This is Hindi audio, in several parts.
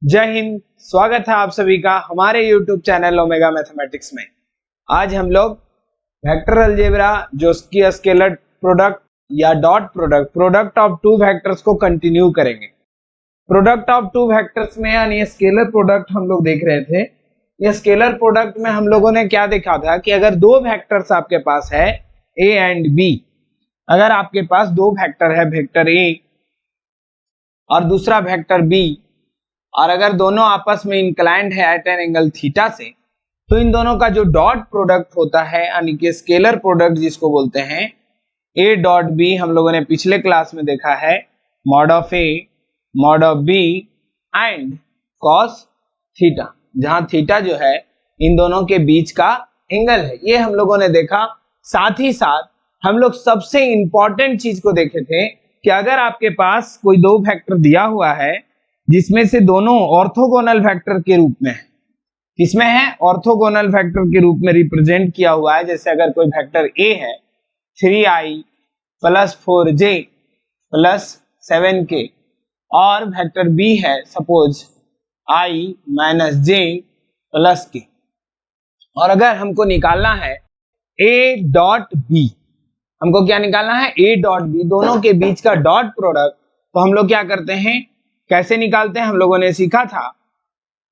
जय हिंद। स्वागत है आप सभी का हमारे YouTube चैनल ओमेगा मैथमेटिक्स में। आज हम लोग वेक्टर अलजेब्रा जो कि स्केलर प्रोडक्ट या dot product of two vectors को कंटिन्यू करेंगे। प्रोडक्ट ऑफ टू वेक्टर्स में यानी स्केलर प्रोडक्ट हम लोग देख रहे थे। ये स्केलर प्रोडक्ट में हम लोगों ने क्या देखा था कि अगर दो वेक्टर्स आपके पास है a एंड b, अगर आपके पास दो वेक्टर है, वेक्टर a और दूसरा वेक्टर b, और अगर दोनों आपस में इंक्लाइंड है एट एन एंगल थीटा से, तो इन दोनों का जो डॉट प्रोडक्ट होता है यानी कि स्केलर प्रोडक्ट जिसको बोलते हैं a डॉट b, हम लोगों ने पिछले क्लास में देखा है mod of a mod of b and cos theta, जहां थीटा जो है इन दोनों के बीच का एंगल है, ये हम लोगों ने देखा। साथ ही साथ हम लोग सबसे इंपॉर्टेंट चीज को देखे थे कि अगर आपके पास कोई दो वेक्टर दिया हुआ है जिसमें से दोनों ऑर्थोगोनल वेक्टर के रूप में है, किसमें है, ऑर्थोगोनल वेक्टर के रूप में रिप्रेजेंट किया हुआ है। जैसे अगर कोई वेक्टर a है 3i plus 4j plus 7k और वेक्टर b है suppose i minus j plus k, और अगर हमको निकालना है a डॉट b, हमको क्या निकालना है a डॉट b, दोनों के बीच का डॉट प्रोडक्ट, तो हम लोग क्या करते हैं, कैसे निकालते हैं, हम लोगों ने सीखा था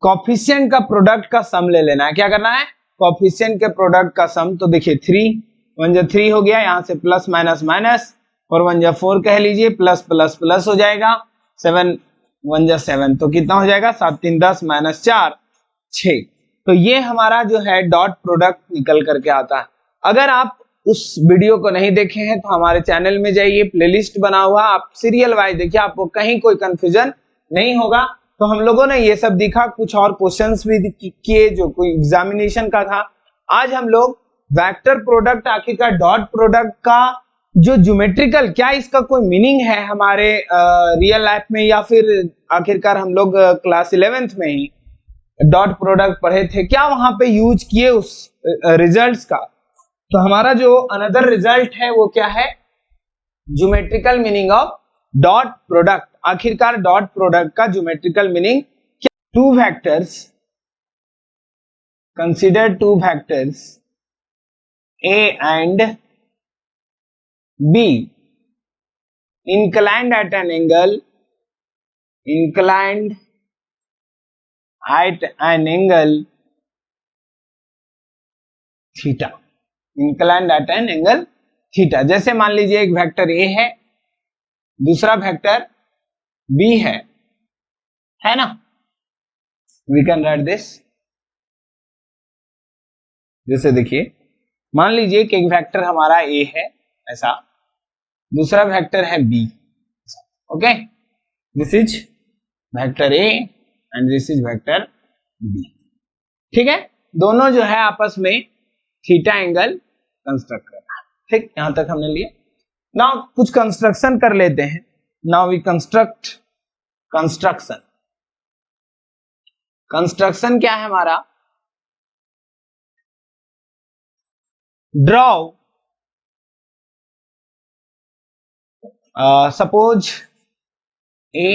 कोफिशिएंट का प्रोडक्ट का सम ले लेना है। क्या करना है, कोफिशिएंट के प्रोडक्ट का सम। तो देखिए 3 1 जा 3 हो गया, यहां से प्लस माइनस माइनस, और 1 जा 4 कह लीजिए, प्लस प्लस प्लस हो जाएगा, 7 1 जा 7, तो कितना हो जाएगा 7 3 10 माइनस 4 6। तो ये हमारा जो है डॉट प्रोडक्ट निकल करके आता है। अगर आप उस वीडियो को नहीं देखे हैं तो हमारे चैनल में जाइए, प्लेलिस्ट बना हुआ, आप सीरियल वाइज देखिए, आपको कहीं कोई कंफ्यूजन नहीं होगा। तो हम लोगों ने ये सब दिखा, कुछ और क्वेश्चंस भी किए जो कोई एग्जामिनेशन का था। आज हम लोग वेक्टर प्रोडक्ट आखिरकार डॉट प्रोडक्ट का जो ज्योमेट्रिकल, क्या इसका कोई मीनिंग है हमारे रियल लाइफ में, या फिर आखिरकार हम लोग क्लास 11th में ही डॉट प्रोडक्ट पढ़े थे, क्या वहां पे यूज किए उस रिजल्ट्स का। तो हमारा जो अनदर रिजल्ट है वो क्या है, geometrical meaning of dot product. आखिरकार डॉट प्रोडक्ट का ज्योमेट्रिकल मीनिंग क्या, two vectors, consider to vectors a and b inclined at an angle, inclined at an angle theta, inclined at an angle theta. जैसे मान लीजिए एक वेक्टर a है, दूसरा वेक्टर b है ना, वी कैन राइट दिस। जैसे देखिए मान लीजिए कि एक वेक्टर हमारा a है ऐसा, दूसरा वेक्टर है b, okay, this is vector a and this is vector b, ठीक है। दोनों जो है आपस में थीटा एंगल कंस्ट्रक्ट करना है, ठीक, यहां तक हमने लिया। नाउ कुछ कंस्ट्रक्शन कर लेते हैं। Now we construct construction. Construction क्या है हमारा, draw suppose a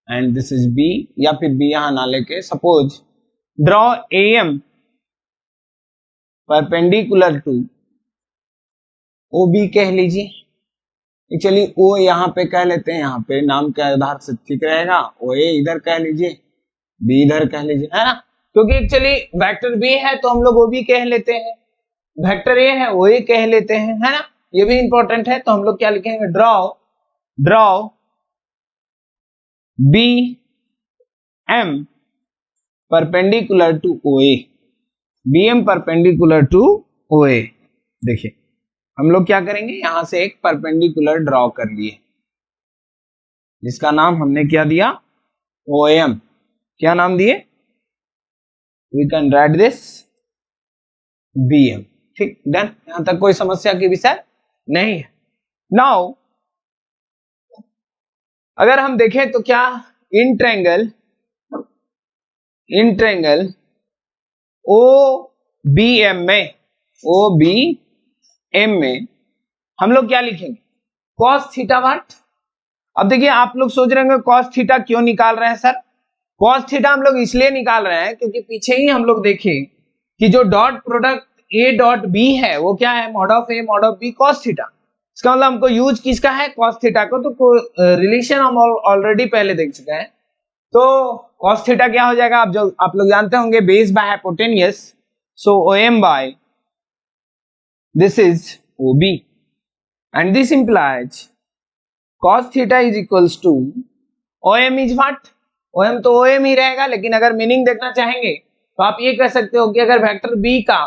and this is b, या फिर b यहां ना लेके suppose draw am perpendicular to OB कह लीजिए, चलिए O यहाँ पे कह लेते हैं, यहाँ पे नाम के आधार से ठीक रहेगा, OA इधर कह लीजिए, B इधर कह लीजिए, है ना, क्योंकि चलिए वेक्टर B है तो हम लोग OB कह लेते हैं, वेक्टर A है OA कह लेते हैं, है ना, ये भी इंपॉर्टेंट है। तो हम लोग क्या लिखेंगे, draw BM perpendicular to OA, BM perpendicular to OA। देखिए हम लोग क्या करेंगे, यहां से एक परपेंडिकुलर ड्रॉ कर लिए जिसका नाम हमने क्या दिया, OM। क्या नाम दिए, we can write this BM, ठीक, डन। यहां तक कोई समस्या की विषय नहीं है। नाउ अगर हम देखें तो क्या, इन ट्रायंगल OBM में हम लोग क्या लिखेंगे, cos थीटा व्हाट। अब देखिए आप लोग सोच रहे होंगे cos थीटा क्यों निकाल रहे हैं सर, कॉस थीटा हम लोग इसलिए निकाल रहे हैं क्योंकि पीछे ही हम लोग देखें कि जो dot product A dot B है वो क्या है, mod of A mod of B cos theta. इसका मतलब हमको यूज किसका है, कॉस थीटा को। तो रिलेशन हम ऑलरेडी पहले देख चुके हैं। तो कॉस थीटा क्या हो जाएगा, आप लोग जानते होंगे, base by hypotenuse, so OM by this is OB and this implies cos theta is equals to OM is what, OM तो OM ही रहेगा, लेकिन अगर मीनिंग देखना चाहेंगे तो आप ये कह सकते हो कि अगर वेक्टर B का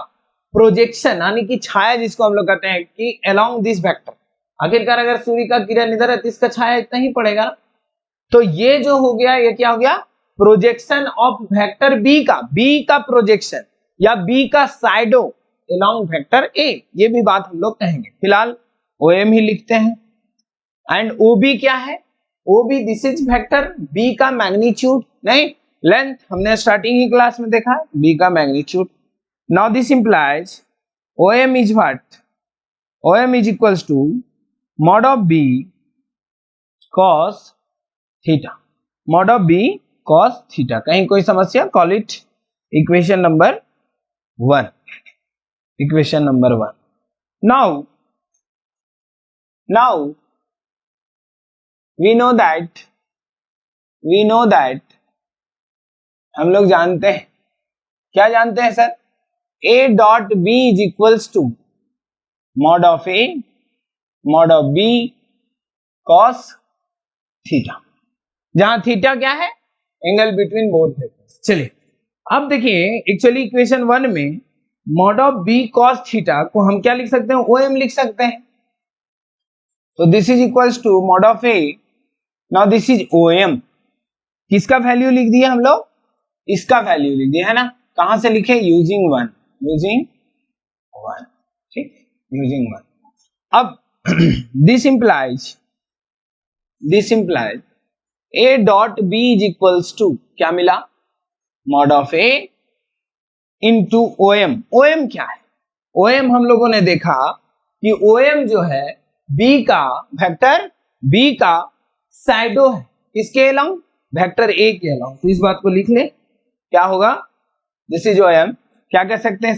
प्रोजेक्शन यानी कि छाया जिसको हम लोग कहते हैं कि along this vector, आखिरकार अगर सूर्य का किरण इधर है तो इसका छाया इतना ही पड़ेगा। तो ये जो हो गया, ये क्या हो गया, प्रोजेक्शन ऑफ वेक्टर B का प्रोजेक्शन या B का साइडो along वेक्टर A, ये भी बात हम लोग कहेंगे। फिलहाल OM ही लिखते हैं। एंड OB क्या है, OB this is vector B का मैग्नीट्यूड, नहीं लेंथ, हमने स्टार्टिंग ही क्लास में देखा है, B का magnitude. Now this implies OM is what, OM is equals to mod of B cos theta, mod of B cos theta. कहीं कोई समस्या, call it equation number 1, equation number 1। Now we know that हम लोग जानते हैं, क्या जानते हैं sir, A dot B is equals to mod of A mod of B cos theta, जहां थीटा क्या है, एंगल बिटवीन बोथ वेक्टर्स। चलिए अब देखिए, एक्चुअली इक्वेशन 1 में mod of B cos theta को हम क्या लिख सकते हैं, OM लिख सकते हैं। तो this is equals to mod of A, now this is OM। किसका वैल्यू लिख दिया हम लोग, इसका वैल्यू लिख दिया है ना। कहां से लिखे, यूजिंग 1, ठीक, यूजिंग 1। अब this implies A dot B is equals to क्या मिला, mod of A into OM। OM क्या है, OM हम लोगों ने देखा कि OM जो है B का वेक्टर B का साइडो है, किसके अलोंग, वेक्टर A के अलोंग। तो इस बात को लिख ले, क्या होगा, दिस इज OM, क्या कह सकते हैं,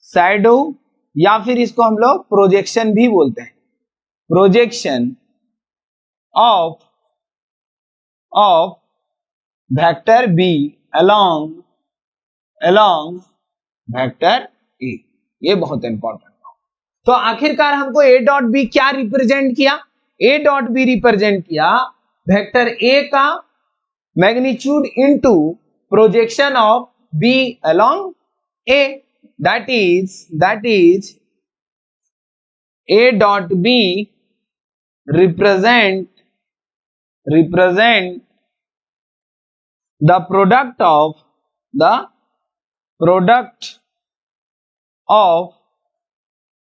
साइडो, या फिर इसको हम लोग प्रोजेक्शन भी बोलते हैं, projection of vector B along vector A। ये बहुत इंपॉर्टेंट। तो आखिरकार हमको A डॉट बी क्या रिप्रेजेंट किया, A डॉट बी रिप्रेजेंट किया वेक्टर A का magnitude into projection of B along A, that is A dot B represent the product of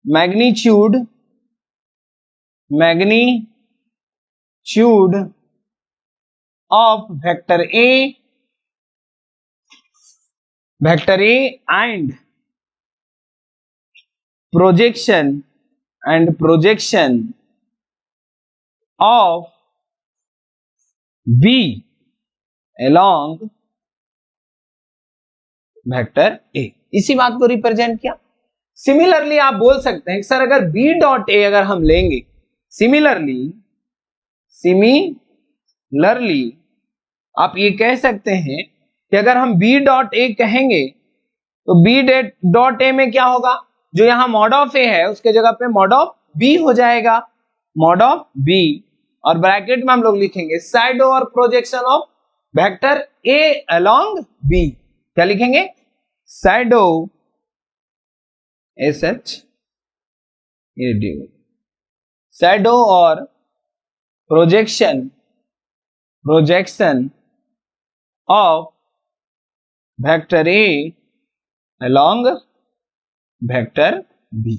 magnitude of vector A and projection of B along vector A, इसी बात को रिप्रेजेंट किया। सिमिलरली आप बोल सकते हैं कि सर अगर B डॉट A अगर हम लेंगे, सिमिलरली आप ये कह सकते हैं कि अगर हम B डॉट A कहेंगे तो B डॉट A में क्या होगा, जो यहां मॉड ऑफ A है उसके जगह पे मॉड ऑफ B हो जाएगा, मॉड ऑफ B, और ब्रैकेट में हम लोग लिखेंगे साइडो और projection of vector A along B। क्या लिखेंगे, साइडो SH, साइडो और projection of vector A along vector B।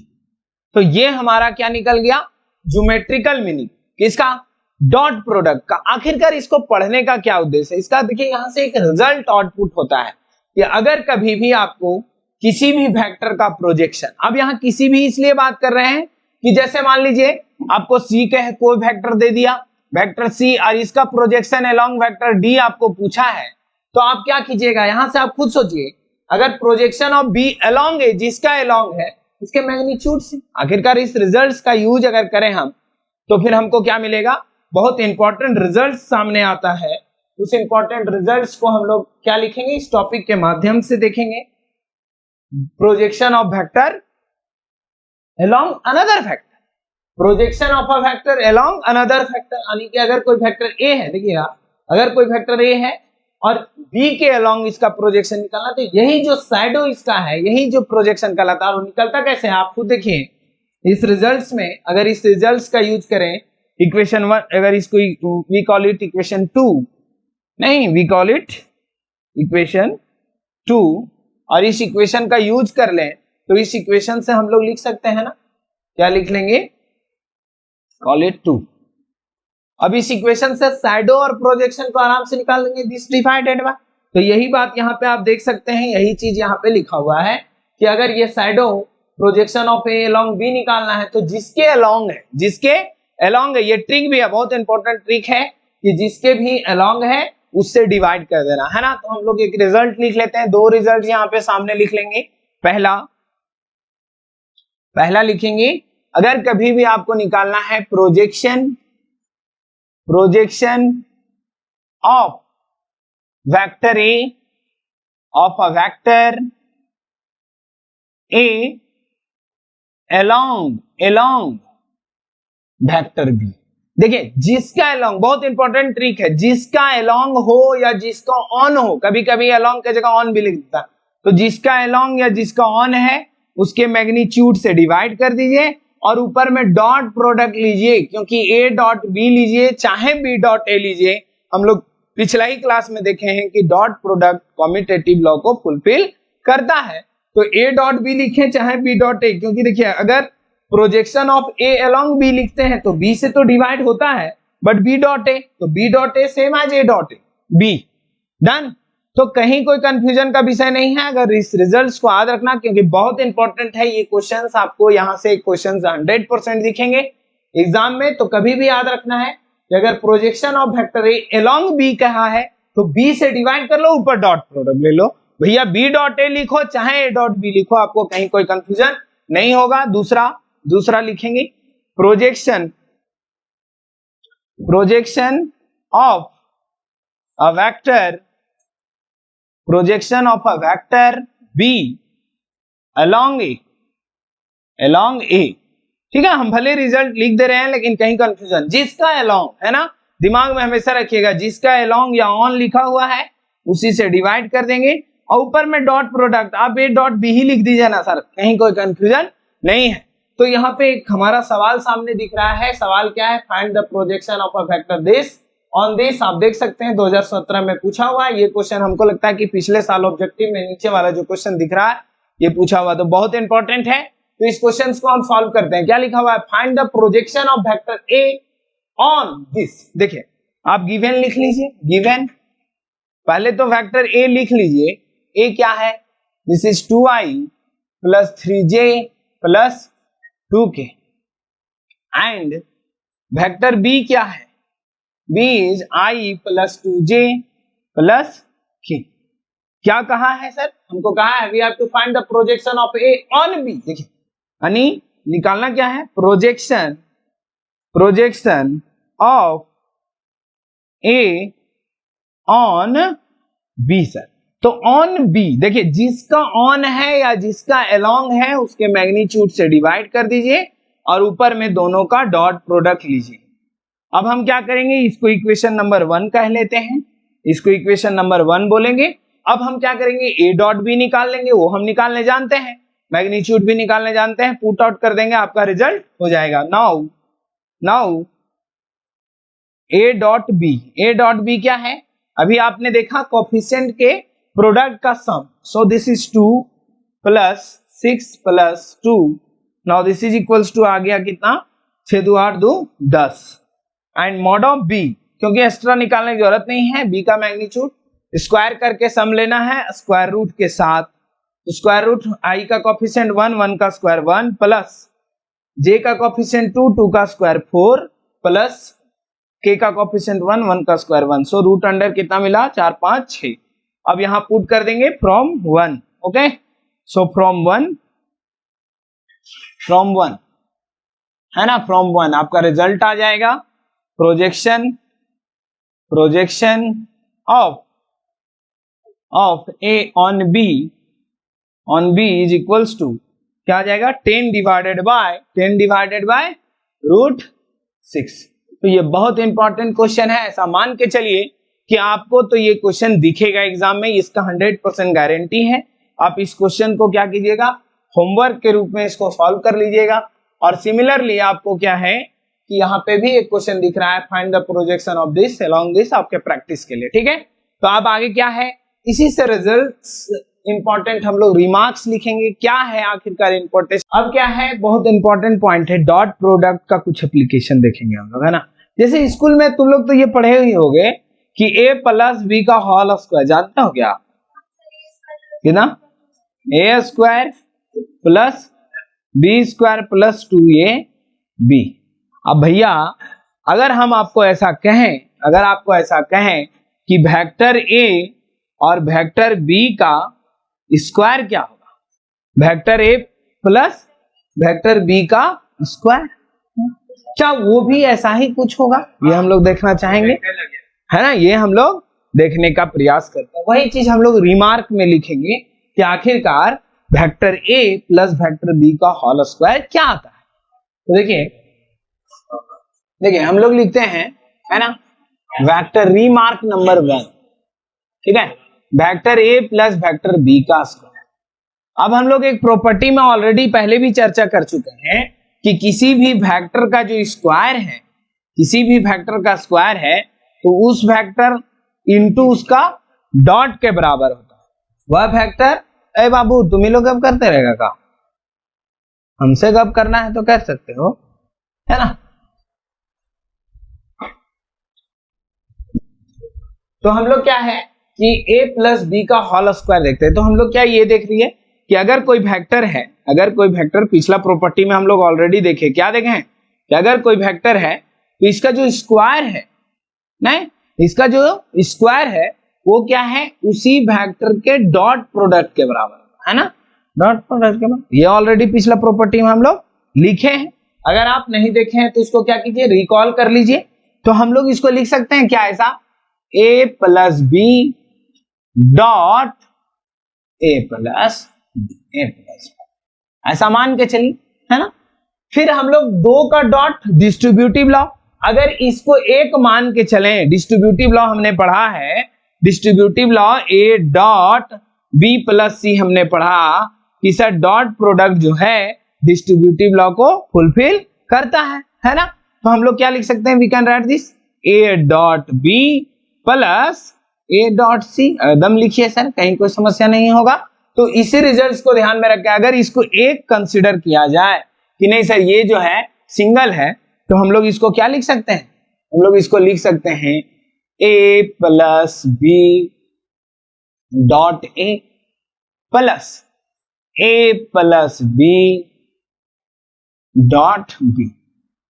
तो ये हमारा क्या निकल गया, ज्योमेट्रिकल मीनिंग किसका, डॉट प्रोडक्ट का। आखिरकार इसको पढ़ने का क्या उद्देश्य है, इसका देखिए यहां से एक रिजल्ट आउटपुट होता है कि अगर कभी भी आपको किसी भी वेक्टर का प्रोजेक्शन, अब यहां किसी भी इसलिए बात कर रहे हैं कि जैसे मान लीजिए आपको C के कोई वेक्टर दे दिया वेक्टर सी और इसका प्रोजेक्शन अलोंग वेक्टर डी आपको पूछा है, तो आप क्या कीजिएगा, यहां से आप खुद सोचिए, अगर प्रोजेक्शन ऑफ बी अलोंग ए, जिसका अलोंग है उसके मैग्नीट्यूड से, आखिरकार इस रिजल्ट्स का यूज अगर करें हम तो फिर हमको क्या मिलेगा, बहुत इंपॉर्टेंट रिजल्ट सामने आता है। उस इंपॉर्टेंट रिजल्ट्स को हम लोग क्या लिखेंगे, इस टॉपिक के माध्यम से देखेंगे। Projection of vector along another vector, projection of a vector along another vector, यानी कि अगर कोई वेक्टर ए है, देखिएगा अगर कोई वेक्टर ए है और बी के अलोंग इसका प्रोजेक्शन निकालना, तो यही जो शैडो इसका है, यही जो प्रोजेक्शन कहलाता है। और निकलता कैसे है आप खुद देखिए इस रिजल्ट्स में, अगर इस रिजल्ट्स का यूज करें इक्वेशन 1, अगर इसको वी कॉल इट इक्वेशन 2, नहीं वी कॉल इट इक्वेशन 2, और इस इक्वेशन का यूज कर लें तो इस इक्वेशन से हम लोग लिख सकते हैं ना, क्या लिख लेंगे, कॉल इट 2। अब इस इक्वेशन से शैडो और प्रोजेक्शन को आराम से निकाल लेंगे, दिस डिवाइडेड बाय, तो यही बात यहाँ पे आप देख सकते हैं, यही चीज यहाँ पे लिखा हुआ है कि अगर ये shadow projection of A along B निकालना है तो जिसके अलोंग है, जिसके अलोंग है, ये ट्रिक भी है, बहुत इंपॉर्टेंट ट्रिक है कि जिसके भी अलोंग है उससे डिवाइड कर देना है ना। तो हम लोग एक रिजल्ट लिख लेते हैं, दो रिजल्ट यहाँ पे सामने लिख लेंगे। पहला लिखेंगे, अगर कभी भी आपको निकालना है projection of vector A, of a vector A along vector B, देखिए जिसका अलोंग, बहुत इंपॉर्टेंट ट्रिक है, जिसका अलोंग हो या जिसका ऑन हो, कभी कभी अलोंग की जगह ऑन भी लिख देता, तो जिसका अलोंग या जिसका ऑन है उसके मैग्नीट्यूड से डिवाइड कर दीजिए और ऊपर में डॉट प्रोडक्ट लीजिए, क्योंकि ए डॉट बी लीजिए चाहे बी डॉट ए लीजिए, हम लोग पिछला ही क्लास में देखे हैं कि डॉट प्रोडक्ट कम्यूटेटिव लॉ को फुलफिल करता है। तो ए डॉट बी लिखें चाहे बी डॉट ए, क्योंकि देखिए अगर projection of A along B लिखते हैं तो बी से तो डिवाइड होता है, बट बी डॉट ए, तो B dot A same as A dot A, B done. तो कहीं कोई कंफ्यूजन का विषय नहीं है, अगर इस रिजल्ट्स को याद रखना, क्योंकि बहुत इंपॉर्टेंट है ये क्वेश्चंस, आपको यहाँ से क्वेश्चंस 100% दिखेंगे एग्जाम में, तो कभी भी याद रखना है कि अगर projection of vector A along B कहा है तो बी से डिवाइड कर लो, ऊपर डॉट प्रोडक्ट ले लो, भैया बी डॉट ए लिखो चाहे ए डॉट बी लिखो, आपको कहीं कोई कंफ्यूजन नहीं होगा। दूसरा लिखेंगे, projection of a vector B along A, ठीक है, हम भले रिजल्ट लिख दे रहे हैं लेकिन कहीं कंफ्यूजन, जिसका अलोंग है ना, दिमाग में हमेशा रखिएगा, जिसका अलोंग या ऑन लिखा हुआ है उसी से डिवाइड कर देंगे और ऊपर में डॉट प्रोडक्ट, आप ए डॉट बी ही लिख दीजिए ना सर, कहीं कोई कंफ्यूजन नहीं है। तो यहाँ पे एक हमारा सवाल सामने दिख रहा है, सवाल क्या है, find the projection of a vector this on this, आप देख सकते हैं 2017 में पूछा हुआ है ये क्वेश्चन, हमको लगता है कि पिछले साल ऑब्जेक्टिव में नीचे वाला जो क्वेश्चन दिख रहा है ये पूछा हुआ, तो बहुत इंपॉर्टेंट है। तो इस क्वेश्चन को हम सॉल्व करते हैं, क्या लिखा हुआ है, find the projection of vector A on this. देखिए आप गिवन लिख लीजिए, गिवन, पहले तो वेक्टर ए लिख लीजिए, ए क्या है, this is 2i plus 3j plus 2k, and vector B क्या है, b is i plus 2j plus k। क्या कहा है सर, हमको कहा है we have to find the projection of a on b। देखिए यानी निकालना क्या है, projection of a on b sir. तो ऑन b, देखिए जिसका ऑन है या जिसका अलोंग है उसके मैग्नीट्यूड से डिवाइड कर दीजिए और ऊपर में दोनों का डॉट प्रोडक्ट लीजिए। अब हम क्या करेंगे, इसको इक्वेशन नंबर 1 कह लेते हैं, इसको इक्वेशन नंबर 1 बोलेंगे। अब हम क्या करेंगे, ए डॉट बी निकाल लेंगे, वो हम निकालने जानते हैं, मैग्नीट्यूड भी निकालने जानते हैं, पुट आउट कर देंगे, आपका रिजल्ट हो जाएगा। नाउ ए डॉट बी क्या है, अभी आपने देखा कोफिशिएंट के प्रोडक्ट का sum, so this is 2 plus 6 plus 2, now this is equals to आ गया कितना, 6 2 8 2 10, एंड मॉड ऑफ बी, क्योंकि एक्स्ट्रा निकालने की जरूरत नहीं है, बी का मैग्नीट्यूड स्क्वायर करके सम लेना है स्क्वायर रूट के साथ, स्क्वायर रूट आई का कोफिशिएंट 1 1 का स्क्वायर 1 प्लस जे का कोफिशिएंट 2 2 का स्क्वायर 4 प्लस k का कोफिशिएंट 1, 1 का स्क्वायर 1, सो रूट अंडर कितना मिला 4 5 6। अब यहाँ पुट कर देंगे फ्रॉम 1, ओके, सो फ्रॉम 1 है ना, फ्रॉम 1 आपका रिजल्ट आ जाएगा projection of a on b is equals to क्या आ जाएगा 10 डिवाइडेड बाय रूट 6। तो ये बहुत इंपॉर्टेंट क्वेश्चन है, ऐसा मान के चलिए कि आपको तो ये क्वेश्चन दिखेगा एग्जाम में, इसका 100% गारंटी है। आप इस क्वेश्चन को क्या कीजिएगा, होमवर्क के रूप में इसको सॉल्व कर लीजिएगा। और सिमिलरली आपको क्या है कि यहाँ पे भी एक क्वेश्चन दिख रहा है, find the projection of this along this, आपके प्रैक्टिस के लिए, ठीक है। तो अब आगे क्या है, इसी से रिजल्ट्स इंपॉर्टेंट हम लोग रिमार्क्स लिखेंगे, क्या है आखिरकार इंपॉर्टेंट। अब क्या है, बहुत इंपॉर्टेंट पॉइंट है, डॉट प्रोडक्ट का कुछ एप्लीकेशन देखेंगे हम लोग, है ना। जैसे स्कूल में तुम लोग तो ये पढ़े ही होंगे कि a प्लस बी का होल स्क्वायर, जानते हो क्या कितना, a square plus B square plus 2ab। अब भैया अगर आपको ऐसा कहें कि वेक्टर a और वेक्टर b का स्क्वायर क्या होगा, vector a plus vector b का स्क्वायर, क्या वो भी ऐसा ही कुछ होगा, ये हम लोग देखना चाहेंगे, है ना। ये हम लोग देखने का प्रयास करते हैं। वही चीज हम लोग रिमार्क में लिखेंगे कि आखिरकार vector a plus vector b का होल स्क्वायर क्या आता है। तो देखिए हम लोग लिखते हैं, है ना, वेक्टर रिमार्क नंबर 1, ठीक है, vector a plus vector b का स्क्वायर। अब हम लोग एक प्रॉपर्टी में ऑलरेडी पहले भी चर्चा कर चुके हैं कि किसी भी वेक्टर का जो स्क्वायर है, किसी भी वेक्टर का स्क्वायर है तो उस वेक्टर इनटू उसका डॉट के बराबर होता है। वह वेक्टर, ए बाबू तुम ही लोग गप करते रहेगा का, हमसे गप करना है तो कर सकते हो, है ना। तो हम लोग क्या है कि a प्लस बी का होल स्क्वायर देखते हैं। तो हम लोग क्या ये देख रही है कि अगर कोई वेक्टर है, पिछला प्रॉपर्टी में हम लोग ऑलरेडी देखे, क्या देखे हैं कि अगर कोई वेक्टर है तो इसका जो स्क्वायर है, नहीं, इसका जो स्क्वायर है वो क्या है, उसी वेक्टर के डॉट प्रोडक्ट के बराबर, है ना, डॉट प्रोडक्ट के बराबर। ये ऑलरेडी पिछला प्रॉपर्टी में हम लोग लिखे हैं। अगर आप नहीं देखे हैं तो इसको क्या कीजिए, रिकॉल कर लीजिए। तो हम लोग इसको लिख सकते हैं क्या, ऐसा a plus B dot a plus ऐसा मान के चलिए, है ना। फिर हम लोग 2 का डॉट डिस्ट्रीब्यूटिव लॉ, अगर इसको एक मान के चलें, डिस्ट्रीब्यूटिव लॉ हमने पढ़ा है, distributive law a dot b plus c हमने पढ़ा कि सर डॉट प्रोडक्ट जो है डिस्ट्रीब्यूटिव लॉ को फुलफिल करता है ना। तो हम लोग क्या लिख सकते हैं, we can write this a dot b plus a dot c, एकदम लिखिए सर, कहीं कोई समस्या नहीं होगा। तो इसी रिजल्ट्स को ध्यान में रखें, अगर इसको एक कंसीडर किया जाए कि नहीं सर ये जो है सिंगल है, तो हम लोग इसको क्या लिख सकते हैं, हम लोग इसको लिख सकते हैं a plus B dot a plus a plus B dot b।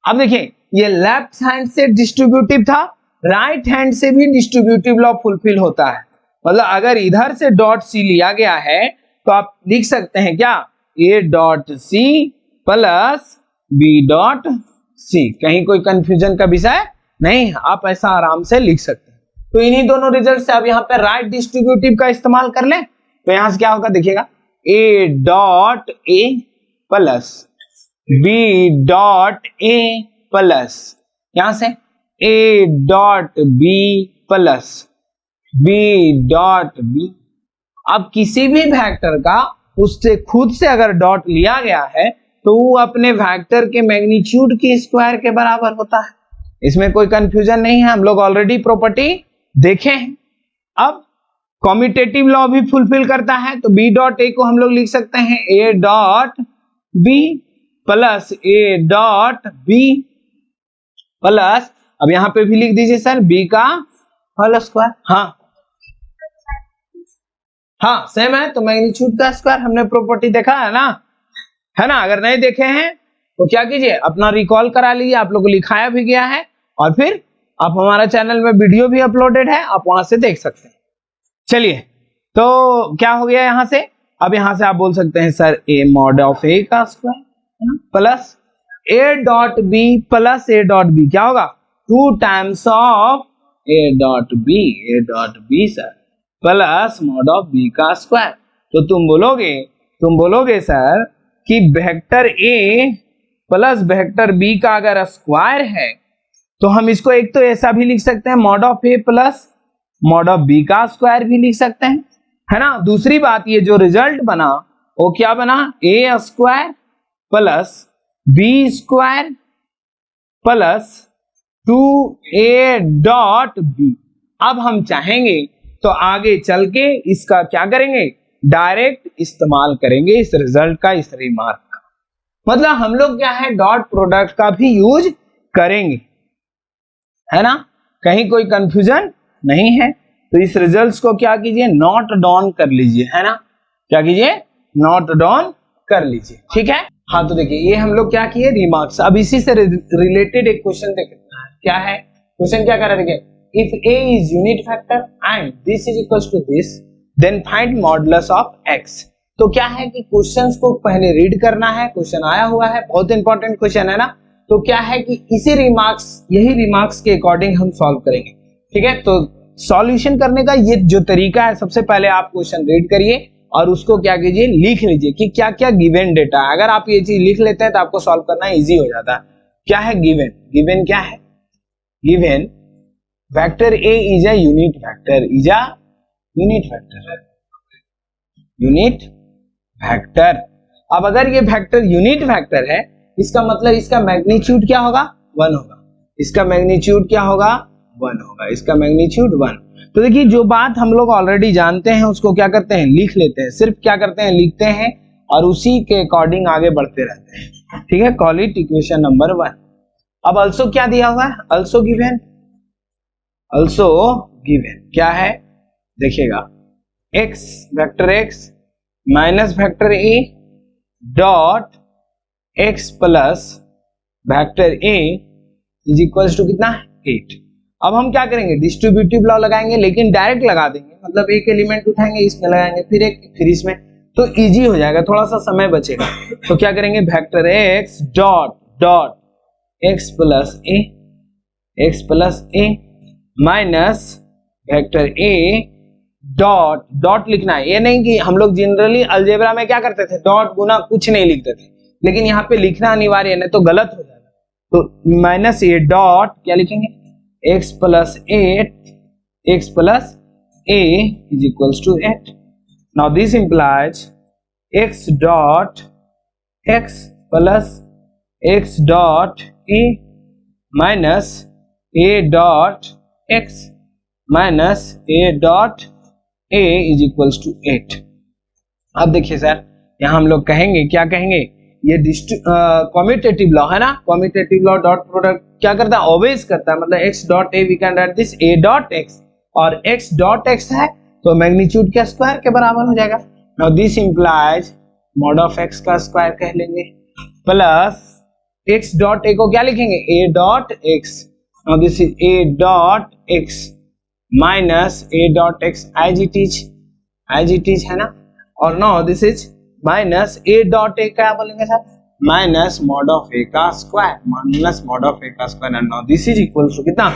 अब देखिए ये लेफ्ट हैंड से डिस्ट्रीब्यूटिव था, राइट हैंड से भी डिस्ट्रीब्यूटिव लॉ फुलफिल होता है। मतलब अगर इधर से डॉट सी लिया गया है तो आप लिख सकते हैं क्या, a dot C plus b dot C, कहीं कोई कंफ्यूजन का विषय नहीं, आप ऐसा आराम से लिख सकते हैं। तो इन्हीं दोनों रिजल्ट से अब यहाँ पे राइट डिस्ट्रीब्यूटिव का इस्तेमाल कर लें, तो यहां से क्या होगा देखिएगा, a dot a plus b dot a plus यहां से a dot b plus b dot b। अब किसी भी वेक्टर का उससे खुद से अगर डॉट लिया गया है तो वो अपने वेक्टर के मैग्नीट्यूड के स्क्वायर के बराबर होता है, इसमें कोई कंफ्यूजन नहीं है, हम लोग ऑलरेडी प्रॉपर्टी देखे हैं। अब कॉम्यूटेटिव लॉ भी फुलफिल करता है, तो b डॉट a को हम लोग लिख सकते हैं a dot b plus a dot b plus, अब यहां पे भी लिख दीजिए सर b का होल स्क्वायर। हाँ सेम है, तो मैग्नीट्यूड का स्क्वायर हमने प्रॉपर्टी देखा है ना, अगर नहीं देखे हैं तो क्या कीजिए अपना रिकॉल करा लीजिए, आप लोग को लिखाया भी गया है, और फिर आप हमारा चैनल में वीडियो भी अपलोडेड है, आप वहां से देख सकते हैं। चलिए, तो क्या हो गया यहां से, अब यहां से आप बोल सकते हैं sir a mod of a का square plus a dot b plus a dot b, क्या होगा 2 times of a dot b sir plus mod of b का स्क्वायर। तो तुम बोलोगे सर कि vector a plus vector b का अगर स्क्वायर है तो हम इसको एक तो ऐसा भी लिख सकते हैं mod of a plus mod of b का स्क्वायर भी लिख सकते हैं, है ना। दूसरी बात, ये जो रिजल्ट बना वो क्या बना, a square plus b square plus 2a dot b। अब हम चाहेंगे तो आगे चल के इसका क्या करेंगे, डायरेक्ट इस्तेमाल करेंगे इस रिजल्ट का, इस रिमार्क का। मतलब हम लोग क्या है, डॉट प्रोडक्ट का भी यूज करेंगे, है ना, कहीं कोई कंफ्यूजन नहीं है। तो इस रिजल्ट्स को क्या कीजिए, नोट डाउन कर लीजिए, है ना, क्या कीजिए, नोट डाउन कर लीजिए, ठीक है। हाँ, तो देखिए ये हम लोग क्या किए, रिमार्क्स। अब इसी से रिलेटेड एक क्वेश्चन देखना है, क्या है क्वेश्चन, क्या कर रहे हैं, देखिए if a is unit factor and this is equal to this then find modulus of x। तो क्या है कि क्वेश्चंस को पहले रीड करना है, क्वेश्चन आया हुआ है, बहुत इंपॉर्टेंट क्वेश्चन है ना। तो क्या है कि इसी रिमार्क्स, यही रिमार्क्स के अकॉर्डिंग हम सॉल्व करेंगे, ठीक है। तो सॉल्यूशन करने का ये जो तरीका है, सबसे पहले आप क्वेश्चन रीड करिए और उसको क्या कीजिए, लिख लीजिए कि क्या क्या गिवन डेटा है। अगर आप ये चीज लिख लेते हैं तो आपको सॉल्व करना इजी हो जाता है। क्या है गिवन, गिवन क्या है, given vector a is a unit vector, is a unit vector, unit vector. अब अगर ये वेक्टर यूनिट वेक्टर है, इसका मतलब इसका मैग्नीट्यूड क्या होगा, 1 होगा। इसका मैग्नीट्यूड क्या होगा, 1 होगा, इसका मैग्नीट्यूड 1। तो देखिए जो बात हम लोग ऑलरेडी जानते हैं उसको क्या करते हैं, लिख लेते हैं, सिर्फ क्या करते हैं, लिखते हैं और उसी के अकॉर्डिंग आगे बढ़ते रहते हैं, ठीक है। Call it equation number 1। अब अल्सो क्या दिया हुआ है, अल्सो गिवन, अल्सो गिवन क्या है, देखिएगा x vector x minus vector a dot x plus vector a is equal to कितना, 8। अब हम क्या करेंगे, डिस्ट्रीब्यूटिव लॉ लगाएंगे, लेकिन डायरेक्ट लगा देंगे, मतलब एक एलिमेंट उठाएंगे, इसमें लगाएंगे, फिर एक, फिर इसमें, तो इजी हो जाएगा, थोड़ा सा समय बचेगा। तो क्या करेंगे, vector x dot dot x plus a minus vector a dot dot लिखना है। ये नहीं कि हम लोग जनरली अलजेब्रा में क्या करते थे, डॉट गुना कुछ नहीं लिखते थे, लेकिन यहाँ पे लिखना अनिवार्य है, नहीं तो गलत हो जाएगा। तो माइनस a डॉट क्या लिखेंगे, x plus a is equals to 8. Now this implies x dot x plus x dot a minus a dot x minus a dot a is equals to 8. अब देखिए सर, यहाँ हम लोग कहेंगे, क्या कहेंगे, ये कम्यूटेटिव लॉ है ना, कम्यूटेटिव लॉ डॉट प्रोडक्ट क्या करता है, ऑलवेज करता है, मतलब x dot a we can write this a dot x, और x डॉट x है तो मैग्नीट्यूड के स्क्वायर के बराबर हो जाएगा। Now this implies mod of x का स्क्वायर कह लेंगे, प्लस x डॉट a को क्या लिखेंगे, a dot x। Now this is a dot x minus a dot x as it is है ना, और now this is minus a dot a, क्या बोलेंगे sir, minus mod of a का square, minus mod of a का square, and now this is equals to कितना,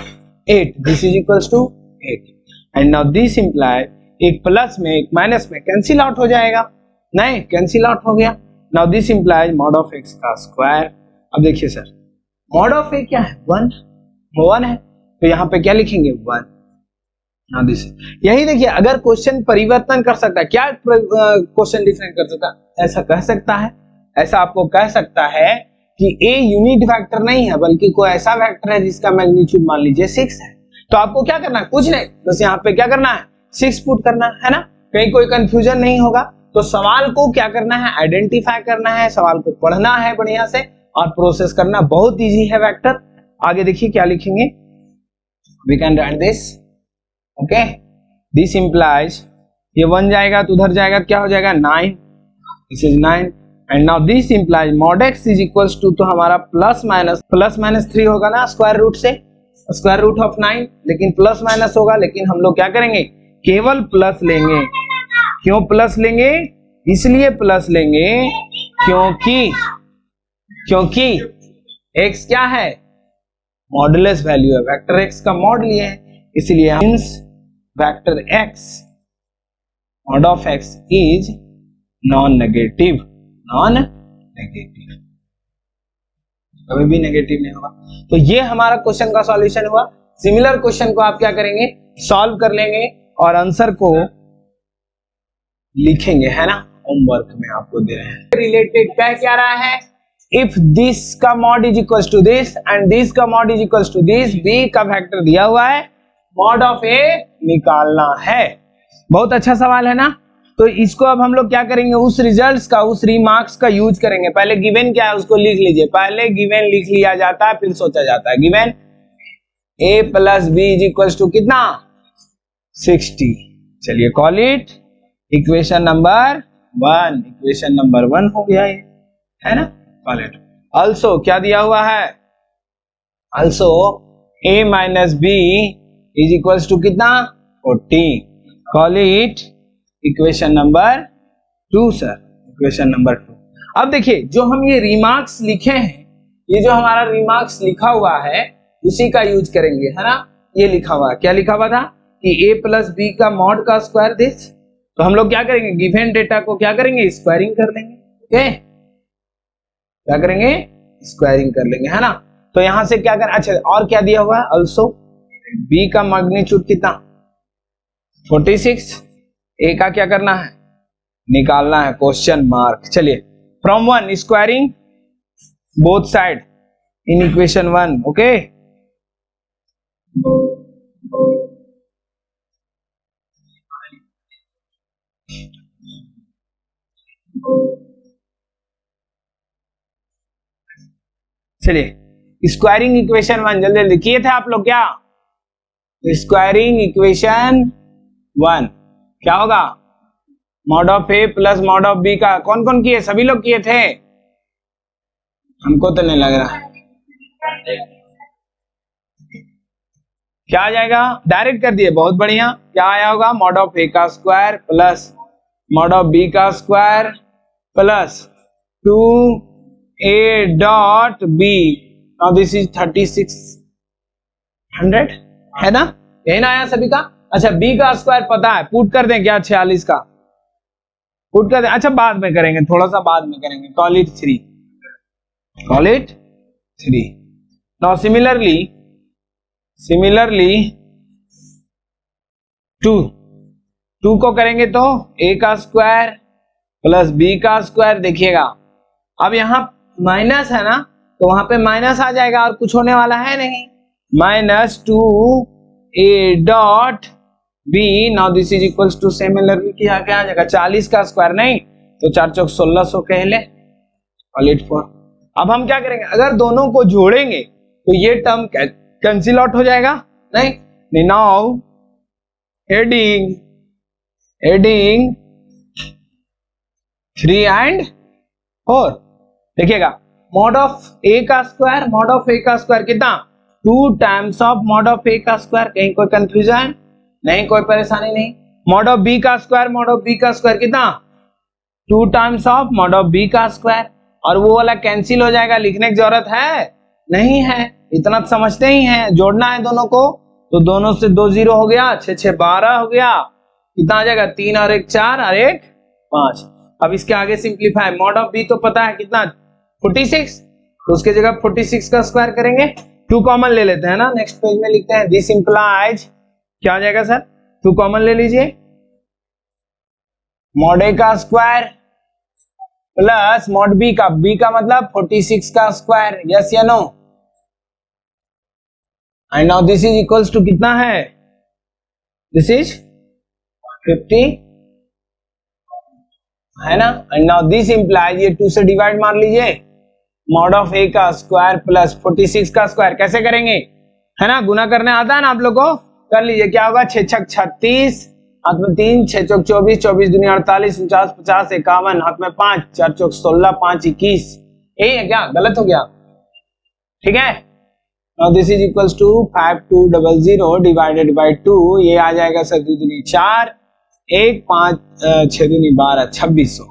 8, this is equals to 8, and now this imply एक प्लस में एक माइनस में कैंसिल आउट हो जाएगा, नहीं कैंसिल आउट हो गया। Now this implies mod of x का स्क्वायर। अब देखिए सर, मॉड ऑफ a क्या है, 1 है, तो यहाँ पे क्या लिखेंगे, 1। नाउ दिस, यही देखिए, अगर क्वेश्चन परिवर्तन कर सकता है, क्या क्वेश्चन डिफरेंट कर सकता है, ऐसा कह सकता है, ऐसा आपको कह सकता है कि a यूनिट वेक्टर नहीं है, बल्कि कोई ऐसा वेक्टर है जिसका मैग्नीट्यूड मान लीजिए 6 है। तो आपको क्या करना है, कुछ नहीं, बस यहाँ पे क्या करना है, 6 पुट करना है ना, कहीं कोई कंफ्यूजन नहीं होगा। तो सवाल को क्या करना है, आइडेंटिफाई करना है, सवाल को पढ़ना है बढ़िया से और प्रोसेस करना बहुत इजी है वेक्टर। आगे देखिए क्या लिखेंगे, we can write this, okay, this implies ये 1 जाएगा तो उधर जाएगा, क्या हो जाएगा, 9, this is 9, and now this implies mod x is equals to, तो हमारा प्लस माइनस 3 होगा ना स्क्वायर रूट से, स्क्वायर रूट ऑफ 9, लेकिन प्लस माइनस होगा, लेकिन हम लोग क्या करेंगे, केवल प्लस लेंगे। क्यों प्लस लेंगे? इसलिए प्लस लेंगे क्योंकि x क्या है, मॉडुलस वैल्यू है, वेक्टर x का मॉड लिए है, इसलिए means vector x mod of x is non negative, कभी भी नेगेटिव नहीं होगा। तो ये हमारा क्वेश्चन का सॉल्यूशन हुआ। सिमिलर क्वेश्चन को आप क्या करेंगे, सॉल्व कर लेंगे और आंसर को लिखेंगे, है ना, होमवर्क में आपको दे रहे हैं। रिलेटेड क्या रहा है, इफ दिस का mod is equal to this and this का mod is equal to this, B का वेक्टर दिया हुआ है, मॉड ऑफ ए निकालना है। बहुत अच्छा सवाल है ना। तो इसको अब हम लोग क्या करेंगे, उस रिजल्ट्स का, उस रिमार्क्स का यूज करेंगे। पहले गिवन क्या है उसको लिख लीजिए, पहले गिवन लिख लिया जाता है फिर सोचा जाता है। Given a plus b is equal to कितना, 60। चलिए call it equation number 1, equation number 1 हो गया ये, है ना, कॉल इट। ऑल्सो क्या दिया हुआ है, also a minus b is equal to कितना, 40। Call it equation number 2 sir, equation number 2। अब देखिए जो हम ये रिमार्क्स लिखे हैं, ये जो हमारा रिमार्क्स लिखा हुआ है उसी का यूज करेंगे, है ना। ये लिखा हुआ, क्या लिखा हुआ था कि a प्लस बी का मॉड का स्क्वायर दिस। तो हम लोग क्या करेंगे, गिवन डेटा को क्या करेंगे, स्क्वायरिंग कर लेंगे। ओके, क्या करेंगे, स्क्वायरिंग कर लेंगे, है ना। तो यहां से क्या कर, अच्छा और क्या दिया हुआ है, ऑल्सो b का मैग्नीट्यूड कितना, 46। ए का क्या करना है, निकालना है, क्वेश्चन मार्क। चलिए from 1 squaring both side in equation 1। Okay, चलिए स्क्वायरिंग इक्वेशन 1 जल्दी जल्दी किए थे आप लोग क्या, स्क्वायरिंग इक्वेशन 1 क्या होगा, mod of a plus mod of B का कौन कौन किए, सभी लोग किए थे, हमको तो नहीं लग रहा। क्या आ जाएगा, डायरेक्ट कर दिए, बहुत बढ़िया। क्या आया होगा, मॉड ऑफ ए का square plus mod of B का square plus 2a dot B. Now this is 3600, है ना, यही ना आया सभी का। अच्छा बी का स्क्वायर पता है, पुट कर दें क्या, 46 का पुट कर दें, अच्छा बाद में करेंगे, थोड़ा सा बाद में करेंगे। Call it 3, call it 3। Now similarly 2 को करेंगे तो a का स्क्वायर प्लस b का स्क्वायर। देखिएगा अब यहां माइनस है ना, तो वहां पे माइनस आ जाएगा और कुछ होने वाला है नहीं, minus 2a dot b। Now this is equals two similarly क्या आ जाएगा, 40 का स्क्वायर नहीं तो 4 चौक 1600 कह ले, कॉल इट 4। अब हम क्या करेंगे, अगर दोनों को जोड़ेंगे तो ये टर्म कैंसिल आउट हो जाएगा, नहीं। Now adding 3 and 4। देखिएगा मॉड ऑफ ए का स्क्वायर, मॉड ऑफ ए का स्क्वायर कितना, 2 टाइम्स ऑफ मॉड ऑफ ए का स्क्वायर। कहीं कोई कंफ्यूजन नहीं, कोई परेशानी नहीं। मॉड ऑफ बी का स्क्वायर, मॉड ऑफ बी का स्क्वायर कितना, 2 times of mod of B का स्क्वायर। और वो वाला कैंसिल हो जाएगा, लिखने की जरूरत है नहीं है, इतना तो समझते ही हैं। जोड़ना है दोनों को, तो दोनों से 2 0 हो गया, 6 6 12 हो गया, कितना आ जाएगा, 3 और 1 4 और 1 5। अब इसके आगे सिंप्लीफाई, मॉड ऑफ बी तो पता है कितना, 46, तो उसके जगह 46 का स्क्वायर करेंगे। 2 कॉमन ले लेते हैं ना, नेक्स्ट पेज में लिखते हैं, दिस इंप्लाइज क्या हो जाएगा सर, 2 कॉमन ले लीजिए, मॉड ए का स्क्वायर प्लस मॉड बी का, बी का मतलब 46 का स्क्वायर, यस या no. And now this is equals to कितना है, दिस इज 50, है ना। एंड नाउ दिस इंप्लाइज, ये 2 से डिवाइड मार लीजिए, मॉड ऑफ ए का स्क्वायर प्लस 46 का स्क्वायर। कैसे करेंगे, है ना, गुना करने आता है ना आप लोग को, कर लीजिए। क्या होगा, 6 6 36, हाथ में 3, 6 चौक 24, 24 दूनी 48, 49 50 51, हाथ में 5, 4 चौक 16, 5 21। यही है क्या, गलत हो गया, ठीक है। Now this is equals to 5200 divided by 2, ये आ जाएगा सर 2 दूनी 4, 1 5 6 दूनी 12 2600।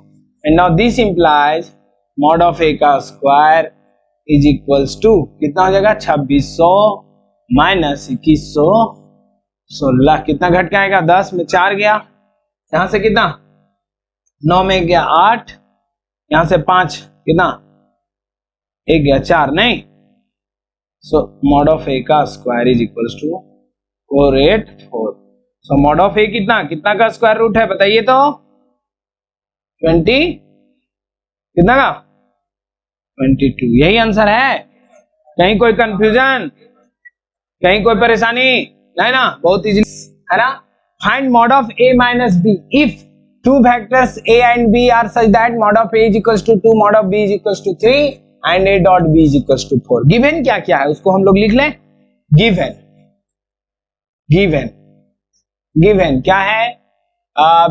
And now this implies mod of ए का स्क्वायर इज इक्वल्स टू कितना हो जाएगा 2600 माइनस 2116, कितना घट के आएगा 10 में 4 गया, यहां से कितना 9 में गया 8, यहां से 5 कितना 1 गया 4 नहीं, सो मॉड ऑफ ए का square is equals to 484। So mod of A कितना कितना का स्क्वायर रूट है बताइए तो 20 कितना का 22, यही आंसर है। कहीं कोई कंफ्यूजन, कहीं कोई परेशानी नहीं ना, बहुत इजी है ना। Find mod of a minus b if two vectors a and b are such that mod of a is equals to 2, mod of b is equals to 3 and a dot b is equals to 4। Given क्या क्या है उसको हम लोग लिख लें। गिवन गिवन गिवन क्या है,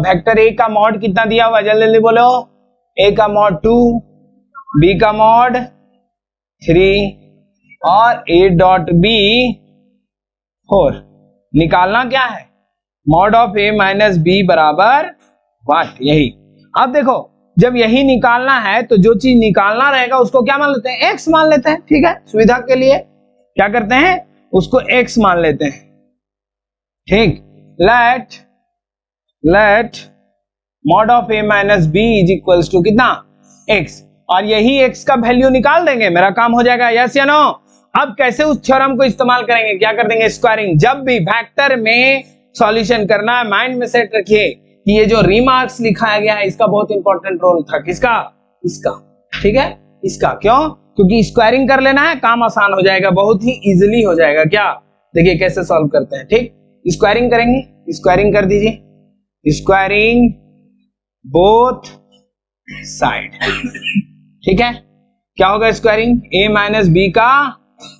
वेक्टर a का मॉड कितना दिया हुआ जल्दी जल्दी बोलो। a का मॉड 2, b का मॉड 3 और a डॉट b 4। निकालना क्या है, mod of a minus b बराबर व्हाट, यही। अब देखो जब यही निकालना है तो जो चीज निकालना रहेगा उसको क्या मान लेते हैं, x मान लेते हैं, ठीक है। सुविधा के लिए क्या करते हैं उसको x मान लेते हैं, ठीक। Let mod of a minus b is equals to कितना x, और यही x का वैल्यू निकाल देंगे, मेरा काम हो जाएगा, यस या नो। अब कैसे उस थ्योरम को इस्तेमाल करेंगे, क्या कर देंगे स्क्वायरिंग। जब भी वेक्टर में सॉल्यूशन करना है माइंड में सेट रखिए कि ये जो रिमार्क्स लिखाया गया है इसका बहुत इंपॉर्टेंट रोल था, किसका, इसका, ठीक है, इसका। क्यों, क्योंकि स्क्वायरिंग कर लेना है, काम आसान हो जाएगा, बहुत ही इजीली हो जाएगा। क्या, देखिए कैसे सॉल्व करते हैं, ठीक। स्क्वायरिंग करेंगे, स्क्वायरिंग कर दीजिए, स्क्वायरिंग बोथ साइड, ठीक है। क्या होगा स्क्वायरिंग, a माइनस बी का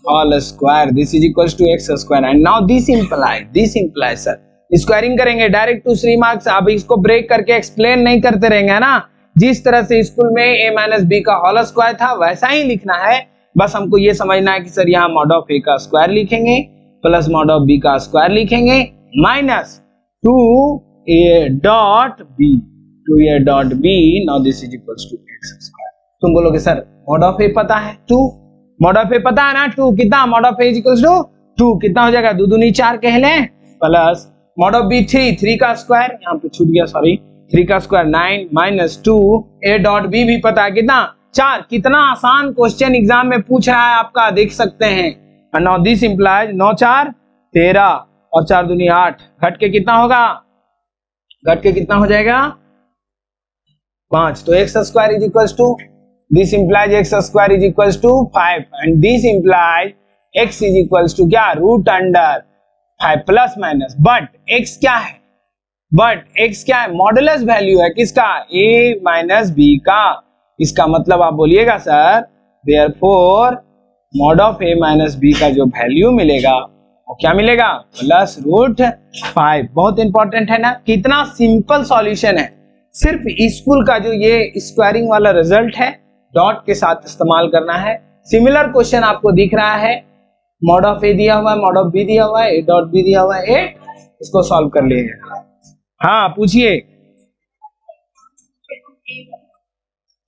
whole square, this is equals to x square. And now this implies sir squaring करेंगे डायरेक्ट टू 3 मार्क्स। अब इसको ब्रेक करके एक्सप्लेन नहीं करते रहेंगे, है ना। जिस तरह से स्कूल में a माइनस बी का होल स्क्वायर था वैसा ही लिखना है, बस हमको ये समझना है कि सर यहाँ मॉड ऑफ a का स्क्वायर लिखेंगे प्लस मॉड ऑफ b का स्क्वायर लिखेंगे minus 2a dot b, now this is equals to x square. तुम बोलोगे सर मॉड ऑफ ए पता है 2, मॉड ऑफ ए पता है ना 2, कितना mod of A is equals to 2, कितना हो जाएगा 2 दूनी 4 कह लें, प्लस मॉड ऑफ बी 3 का स्क्वायर, यहाँ पे छूट गया सॉरी, 3 का square 9 minus 2 a dot b भी पता है कितना 4। कितना आसान क्वेश्चन एग्जाम में पूछ रहा है आपका, देख सकते हैं। और नाउ दिस इंप्लाइज 9 4 13 और 4 दूनी 8, घट के कितना होगा, घट के कितना हो जाएगा 5। तो X square is equals to, this implies X square is equals to 5 and this implies X is equals to क्या, root under 5 plus minus, but X क्या है, मॉडुलस वैल्यू है किसका, a माइनस बी का। इसका मतलब आप बोलिएगा sir therefore mod of a minus b का जो वैल्यू मिलेगा वो क्या मिलेगा, प्लस रूट 5। बहुत इंपॉर्टेंट है ना, कितना सिंपल सॉल्यूशन है। सिर्फ स्कूल का जो ये स्क्वायरिंग वाला रिजल्ट है डॉट के साथ इस्तेमाल करना है। सिमिलर क्वेश्चन आपको दिख रहा है, मॉड ऑफ ए दिया हुआ है, मॉड ऑफ बी दिया हुआ है, ए डॉट बी दिया हुआ है, 8, इसको सॉल्व कर लीजिएगा। हाँ पूछिए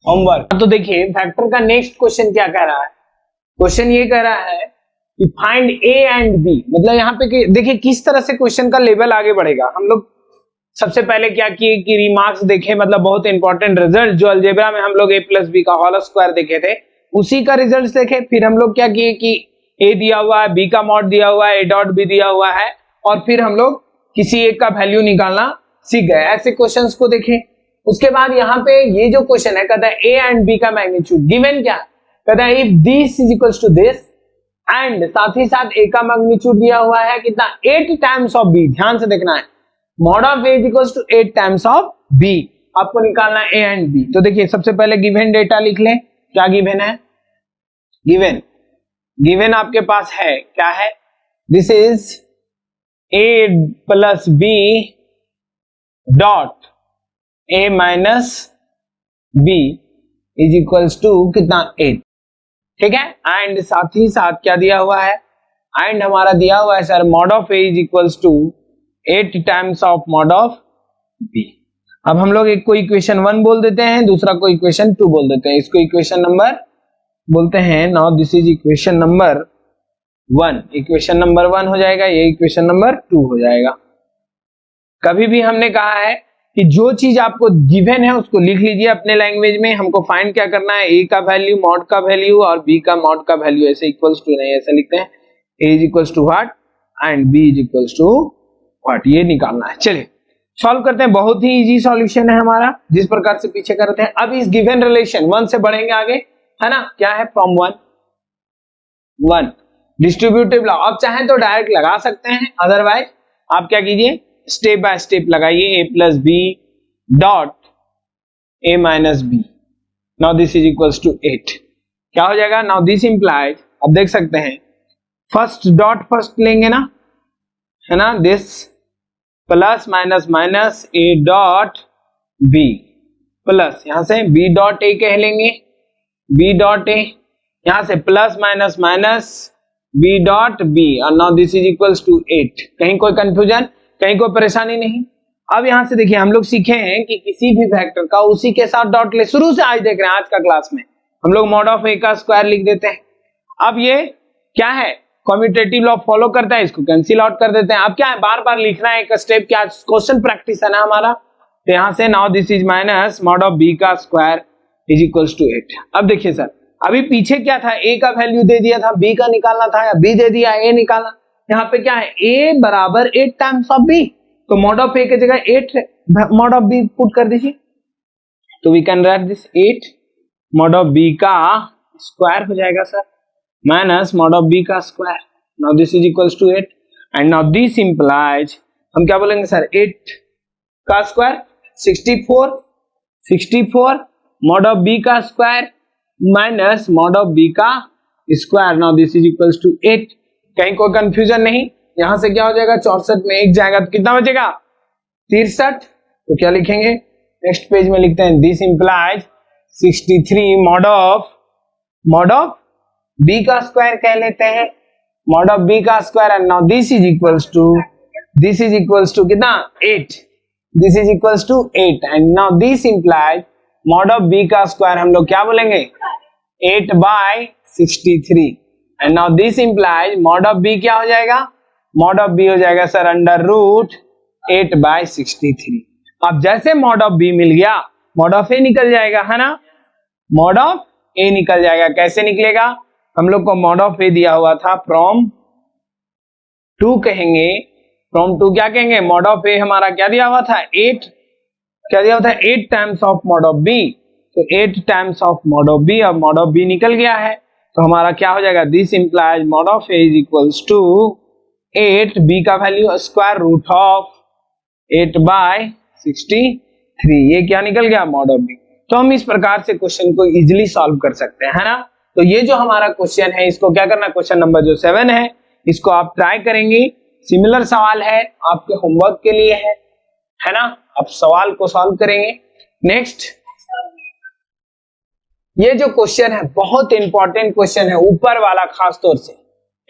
होमवर्क। तो देखिए फैक्टर का नेक्स्ट क्वेश्चन क्या कह रहा है, क्वेश्चन ये कह रहा है कि फाइंड ए एंड बी। मतलब यहाँ पे देखिए किस तरह से क्वेश्चन का लेवल आगे बढ़ेगा। हम लोग सबसे पहले क्या किए कि रिमार्क्स देखे, मतलब बहुत इंपॉर्टेंट रिजल्ट जो अलजेब्रा में हम लोग a प्लस बी का होल स्क्वायर देखे थे उसी का रिजल्ट देखे। फिर हम लोग क्या किए कि a दिया हुआ है, b का मॉड दिया हुआ है, a डॉट b दिया हुआ है, और फिर हम लोग किसी एक का वैल्यू निकालना सीख गए। ऐसे क्वेश्चंस को देखें। उसके बाद यहाँ पे ये जो क्वेश्चन है कहता है a एंड b का मैग्नीट्यूड गिवन क्या, कहता है if this is equals to this and साथ ही साथ a का मैग्नीट्यूड दिया हुआ है कितना 8 टाइम्स ऑफ b। ध्यान से देखना है, mod of a is equals to 8 times of b। आपको निकालना है a एंड b। तो देखिए सबसे पहले गिवन डेटा लिख लें। क्या गिवन है, गिवन आपके पास है क्या है, this is a plus b dot a minus b is equals to कितना 8, ठीक है। एंड साथ ही साथ क्या दिया हुआ है, एंड हमारा दिया हुआ है sir mod of A is equals to 8 times of mod of B. अब हम लोग एक को इक्वेशन 1 बोल देते हैं, दूसरा को इक्वेशन 2 बोल देते हैं, इसको इक्वेशन नंबर बोलते हैं। Now this is equation number 1, equation number 1 हो जाएगा, ये इक्वेशन नंबर 2 हो जाएगा। कभी भी हमने कहा है कि जो चीज आपको गिवन है उसको लिख लीजिए अपने लैंग्वेज में। हमको फाइंड क्या करना है, ए का वैल्यू, मॉड का वैल्यू और बी का मॉड का वैल्यू। ऐसे इक्वल्स टू नहीं, ऐसे लिखते हैं A is equals to what and B is equals to what, ये निकालना है। चलिए सॉल्व करते हैं, बहुत ही इजी सॉल्यूशन है हमारा, जिस प्रकार से पीछे करते हैं। अब इस गिवन रिलेशन 1 से बढ़ेंगे आगे, है ना, क्या है, फ्रॉम 1 डिस्ट्रीब्यूटिव लॉ। आप चाहें तो डायरेक्ट लगा सकते हैं, अदरवाइज आप क्या कीजिए, स्टेप बाय स्टेप लगाइए। A plus B dot A minus B, now this is equals to 8, क्या हो जाएगा, नाउ दिस इंप्लाइज, अब देख सकते हैं फर्स्ट डॉट फर्स्ट लेंगे ना, है ना, this plus minus minus a dot b plus, यहां से बी डॉट ए कह लेंगे, बी डॉट ए, यहां से plus minus minus B dot B, और now this is equals to 8। कहीं कोई कंफ्यूजन, कहीं कोई परेशानी नहीं। अब यहां से देखिए हम लोग सीखे हैं कि किसी भी वेक्टर का उसी के साथ डॉट ले, शुरू से आज देख रहे हैं, आज का क्लास में हम लोग मॉड ऑफ ए का स्क्वायर लिख देते हैं। अब ये क्या है, कम्यूटेटिव लॉ फॉलो करता है, इसको कैंसिल आउट कर देते हैं। अब क्या है, बार बार लिखना है एक स्टेप, क्या क्वेश्चन प्रैक्टिस है ना हमारा, तो यहां से now this is minus mod of B का स्क्वायर इज इक्वल्स टू 8। अब देखिए सर, अभी पीछे क्या था, ए का वैल्यू दे दिया था, बी का निकालना था, या बी दे दिया ए निकालना। यहाँ पे क्या है, ए बराबर 8 टाइम्स ऑफ बी, तो मॉड ऑफ ए की जगह 8 मॉड ऑफ बी पुट कर दीजिए, तो we can write this 8 mod of B का स्क्वायर हो जाएगा sir, minus mod of B का square, now this is equals to 8 and now this implies, हम क्या बोलेंगे सर, 8 का स्क्वायर 64 मॉड ऑफ बी का square minus mod of B का square, now this is equals to 8। कहीं कोई कंफ्यूजन नहीं, यहां से क्या हो जाएगा, 64 में 1 जाएगा तो कितना बचेगा, 63, तो क्या लिखेंगे, नेक्स्ट पेज में लिखते हैं this implies 63 mod of B का स्क्वायर कह लेते हैं, मॉड ऑफ बी का square, and now this is equals to कितना, 8, this is equals to 8 and now this implies mod of B का स्क्वायर हम लोग क्या बोलेंगे, 8 by 63 and now this implies mod of b क्या हो जाएगा, मॉड ऑफ बी हो जाएगा सर अंडर रूट 8 बाय 63। अब जैसे मॉड ऑफ बी मिल गया, मॉड ऑफ ए निकल जाएगा, है ना, मॉड ऑफ ए निकल जाएगा। कैसे निकलेगा, हम लोग को मॉड ऑफ ए दिया हुआ था फ्रॉम 2 कहेंगे, फ्रॉम 2 क्या कहेंगे, मॉड ऑफ ए हमारा क्या दिया हुआ था, 8, क्या दिया हुआ था, 8 times of mod of B, तो 8 times of mod of B, अब मॉड ऑफ बी निकल गया है, तो हमारा क्या हो जाएगा, this implies mod of A is equals to 8 B का value square root of 8 by 63, ये क्या निकल गया, मॉड ऑफ बी। तो हम इस प्रकार से क्वेश्चन को इजीली सॉल्व कर सकते हैं, है ना। तो ये जो हमारा क्वेश्चन है, इसको क्या करना, क्वेश्चन नंबर जो 7 है, इसको आप ट्राई करेंगे। सिमिलर सवाल है, आपके होमवर्क के लिए है ना, अब सवाल को सॉल्व करेंगे। नेक्स्ट, ये जो क्वेश्चन है बहुत इंपॉर्टेंट क्वेश्चन है, ऊपर वाला खास तौर से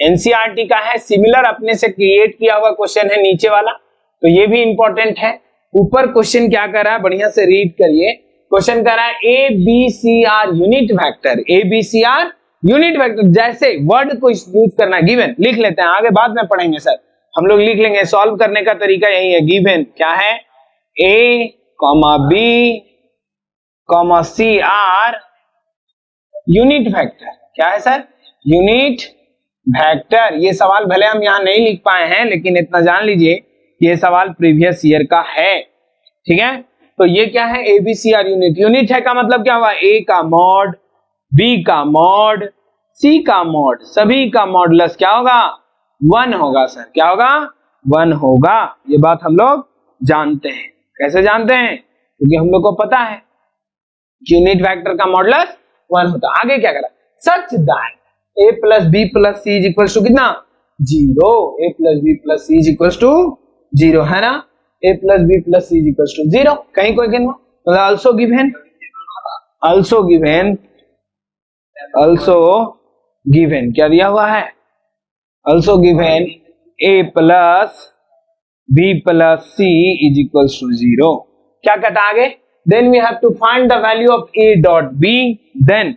एनसीईआरटी का है, सिमिलर अपने से क्रिएट किया हुआ क्वेश्चन है नीचे वाला, तो ये भी इंपॉर्टेंट है। ऊपर क्वेश्चन क्या कर रहा है, बढ़िया से रीड करिए। क्वेश्चन कर रहा है a b c are unit vector, a b c are unit vector, जैसे वर्ड को यूज करना है, गिवन लिख लेते हैं, आगे बाद में पढ़ेंगे सर, हम लोग लिख लेंगे। सॉल्व करने का तरीका यही है, गिवन क्या है, A comma B comma C are unit vector, क्या है सर, यूनिट वेक्टर। ये सवाल भले हम यहां नहीं लिख पाए हैं, लेकिन इतना जान लीजिए ये सवाल प्रीवियस ईयर का है, ठीक है। तो ये क्या है, एबीसीआर यूनिट है का मतलब क्या हुआ, ए का मॉड, बी का मॉड, सी का मॉड, सभी का मॉडुलस क्या होगा, 1 होगा सर, क्या होगा, 1 होगा। ये बात हम लोग जानते हैं। कैसे जानते हैं, क्योंकि हम लोग को पता है यूनिट वेक्टर का मॉडुलस 1 होता है। आगे क्या करा, such that a plus B plus C is equal to कितना, 0, a plus B plus C is equal to 0, है ना, a plus B plus C is equal to 0, कहीं कोई कहना, तो आल्सो गिवन क्या दिया हुआ है, also given a plus b plus c is equals to 0. क्या कहता है आगे? Then we have to find the value of a dot b. Then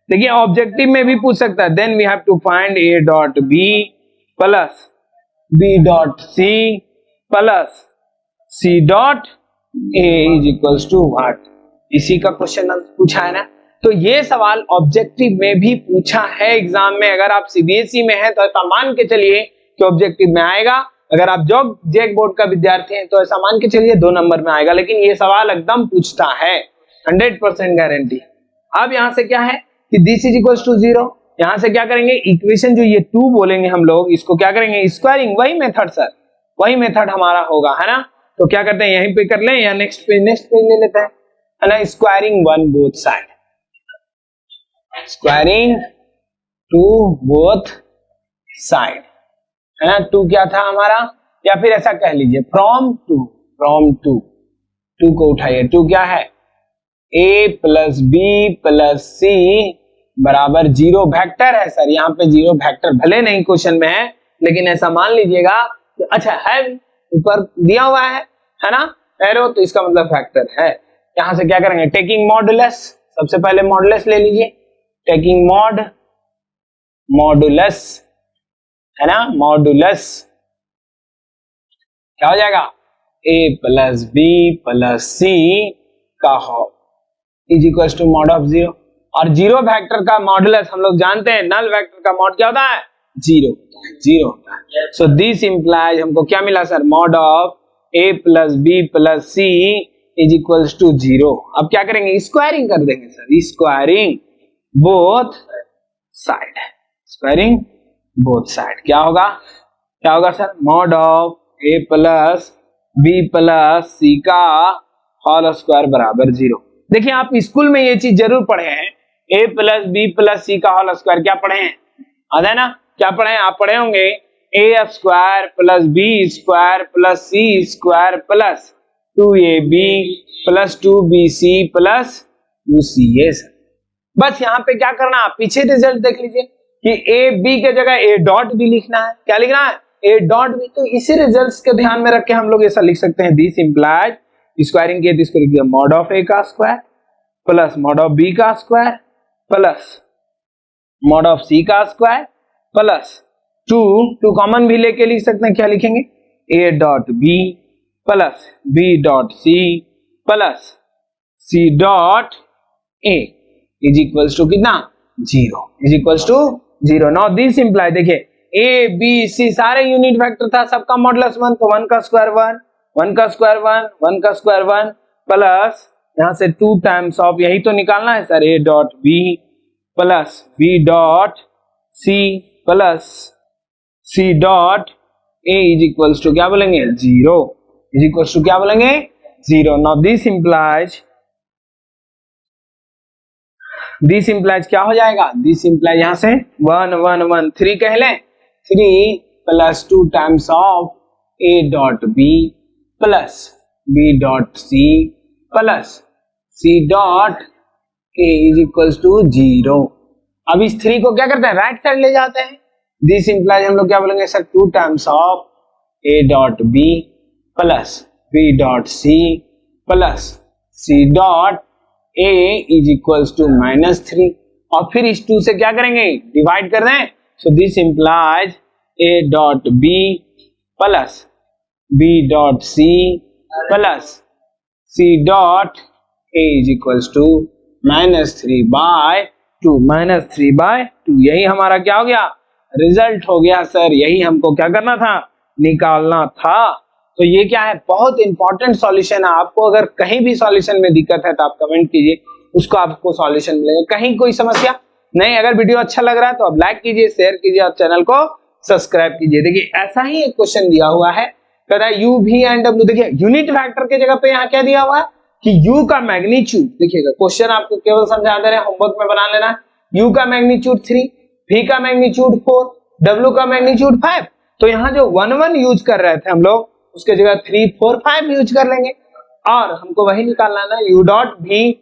देखिए ऑब्जेक्टिव में भी पूछ सकता है. Then we have to find a dot b plus b dot c plus c dot a is equals to what? इसी का क्वेश्चन पूछा है ना. तो ये सवाल ऑब्जेक्टिव में भी पूछा है एग्जाम में. अगर आप सीबीएसई में हैं तो ऐसा मान के चलिए कि ऑब्जेक्टिव में आएगा. अगर आप जेक बोर्ड का विद्यार्थी हैं तो ऐसा मान के चलिए 2 नंबर में आएगा. लेकिन ये सवाल एकदम पूछता है, 100% गारंटी. अब यहां से क्या है कि दिस इज इक्वल टू 0. यहां से क्या करेंगे, इक्वेशन जो ये 2 बोलेंगे हम लोग, इसको क्या करेंगे, स्क्वायरिंग. वही मेथड सर, वही मेथड हमारा होगा, है ना. तो क्या करते हैं, यहीं पे कर लें या नेक्स्ट पेज ले लेते हैं, है ना. Squaring 1 both side, squaring 2 both side, है ना. 2 क्या था हमारा, या फिर ऐसा कह लीजिए फ्रॉम टू को उठाइए. 2 क्या है, a प्लस बी प्लस सी बराबर 0. वेक्टर है सर, यहाँ पे 0 वेक्टर भले नहीं क्वेश्चन में है, लेकिन ऐसा मान लीजिएगा कि अच्छा है, ऊपर दिया हुआ है ना एरो, तो इसका मतलब वेक्टर है. यहां से क्या करेंगे, टेकिंग मॉडुलस. सबसे पहले मॉडुलस ले लीजिए, टेकिंग मॉडुलस, है ना. मॉडुलस क्या हो जाएगा, a प्लस बी प्लस सी का is equal to mod of 0. और 0 वेक्टर का मॉडुलस हम लोग जानते हैं, नल वेक्टर का मॉड क्या होता है, 0 होता है. सो दिस इंप्लाइज, हमको क्या मिला sir, mod of a plus B plus C is equal to 0. अब क्या करेंगे, स्क्वायरिंग कर देंगे sir, squaring both side, squaring both side. क्या होगा sir, mod of a plus B plus सी का होल स्क्वायर बराबर 0. देखिए आप स्कूल में ये चीज जरूर पढ़े हैं, a प्लस बी प्लस सी का होल स्क्वायर क्या पढ़े हैं, आता है ना. क्या पढ़े हैं, आप पढ़े होंगे a square plus B square plus c square plus 2ab plus 2bc plus 2ca. बस यहाँ पे क्या करना, आप पीछे रिजल्ट देख लीजिए कि a b के जगह a डॉट भी लिखना है. क्या लिखना है, a डॉट भी. तो इसी रिजल्ट्स के ध्यान में रख के हम लोग ऐसा लिख सकते हैं, दिस इंप्लाइज, स्क्वायरिंग किए तो इसको लिख दिया मॉड ऑफ a का square plus mod of b का square plus mod of c का स्क्वायर प्लस 2 कॉमन भी लेके लिख सकते हैं. क्या लिखेंगे, a dot b plus b dot c plus c dot a is equals to कितना, 0, is equals to 0. Now this imply, देखिए a b c सारे यूनिट वेक्टर था, सबका मॉडुलस 1, तो 1 का स्क्वायर 1, 1 का स्क्वायर 1, 1 का स्क्वायर 1 प्लस यहां से 2 टाइम्स ऑफ, यही तो निकालना है sir, a dot b plus b dot c plus c dot a is equals to क्या बोलेंगे, 0, इज इक्वल्स टू क्या बोलेंगे, 0. नाउ दिस इंप्लाइज क्या हो जाएगा, दिस इंप्लाइज यहां से 1 1 1 3 कह लें, 3 plus 2 times of a dot b plus b dot c plus c dot a is equals to 0. अब इस 3 को क्या करते हैं, राइट साइड ले जाते हैं. दिस इंप्लाइज हम लोग क्या बोलेंगे sir, 2 times of a dot b plus b dot c plus c dot a is equals to -3. और फिर इस 2 से क्या करेंगे, डिवाइड कर दें. So this implies a dot b plus b dot c plus c dot a is equals to -3/2, -3/2. यही हमारा क्या हो गया, रिजल्ट हो गया सर. यही हमको क्या करना था, निकालना था. तो ये क्या है, बहुत इंपॉर्टेंट सॉल्यूशन है. आपको अगर कहीं भी सॉल्यूशन में दिक्कत है तो आप कमेंट कीजिए, उसको आपको सॉल्यूशन मिलेगा. कहीं कोई समस्या नहीं, अगर वीडियो अच्छा लग रहा है तो आप लाइक कीजिए, शेयर कीजिए और चैनल को सब्सक्राइब कीजिए. देखिए ऐसा ही एक क्वेश्चन दिया हुआ है, कहता है u v एंड w. देखिए यूनिट वेक्टर के जगह पे यहाँ क्या दिया हुआ है कि u का मैग्नीट्यूड, देखिएगा क्वेश्चन आपको केवल समझा दे रहे हैं, होमवर्क में बना लेना है. u का मैग्नीट्यूड 3, v का मैग्नीट्यूड 4, w का मैग्नीट्यूड 5. तो यहाँ जो 1 1 यूज कर रहे थे हम लोग, उसके जगह 3 4 5 यूज कर लेंगे. और हमको वही निकालना है, u dot v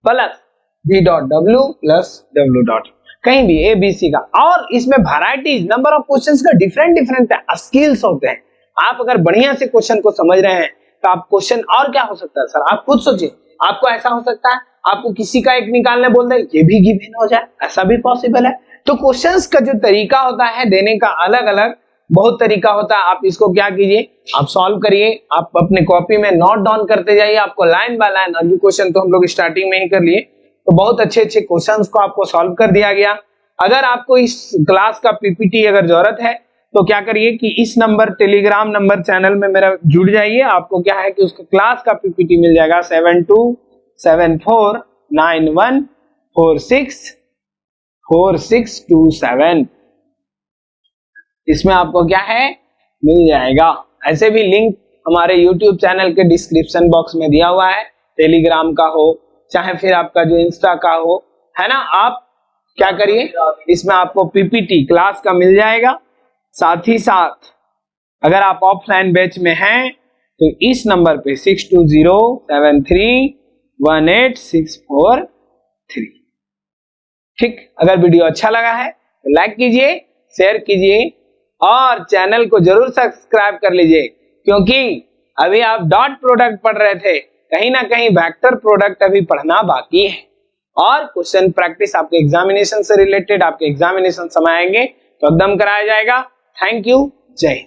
plus v dot w plus w dot. कहीं भी ABC का। और इसमें वैरायटीज, नंबर ऑफ क्वेश्चंस का डिफरेंट स्किल्स होते हैं। आप अगर बढ़िया से क्वेश्चन को समझ रहे हैं तो आप क्वेश्चन, और क्या हो सकता है सर, आप खुद सोचिए, आपको ऐसा हो सकता है आपको किसी का एक निकालने बोल दे, ये भी गिवन हो जाए, ऐसा भी पॉसिबल है। तो क्वेश्चंस का जो तरीका होता है देने का अलग अलग बहुत तरीका होता है। आप इसको क्या कीजिए, आप सॉल्व करिए, आप अपने कॉपी में नोट डाउन करते जाइए, आपको लाइन बाय लाइन, अभी क्वेश्चन तो हम लोग स्टार्टिंग में ही कर लिए, तो बहुत अच्छे क्वेश्चंस को आपको सॉल्व कर दिया गया। अगर आपको इस क्लास का पीपीटी अगर जरूरत है तो क्या करिए कि इस नंबर, टेलीग्राम नंबर चैनल में मेरा जुड़ जाइए, आपको क्या है कि उसका क्लास का पीपीटी मिल जाएगा 727491464627। इसमें आपको क्या है मिल जाएगा। ऐसे भी लिंक हमारे YouTube चैनल के डिस्क्रिप्शन बॉक्स में दिया हुआ है, टेलीग्राम का हो चाहे फिर आपका जो इंस्टा का हो, है ना। आप क्या करिए, इसमें आपको पीपीटी क्लास का मिल जाएगा। साथ ही साथ अगर आप ऑफलाइन बैच में हैं तो इस नंबर पे 6207318643। ठीक, अगर वीडियो अच्छा लगा है तो लाइक कीजिए, शेयर कीजिए और चैनल को जरूर सब्सक्राइब कर लीजिए, क्योंकि अभी आप डॉट प्रोडक्ट पढ़ रहे थे, कहीं ना कहीं वेक्टर प्रोडक्ट अभी पढ़ना बाकी है। और क्वेश्चन प्रैक्टिस आपके एग्जामिनेशन से रिलेटेड, आपके एग्जामिनेशन समय आएंगे तो एकदम कराया जाएगा। थैंक यू, जय हिंद।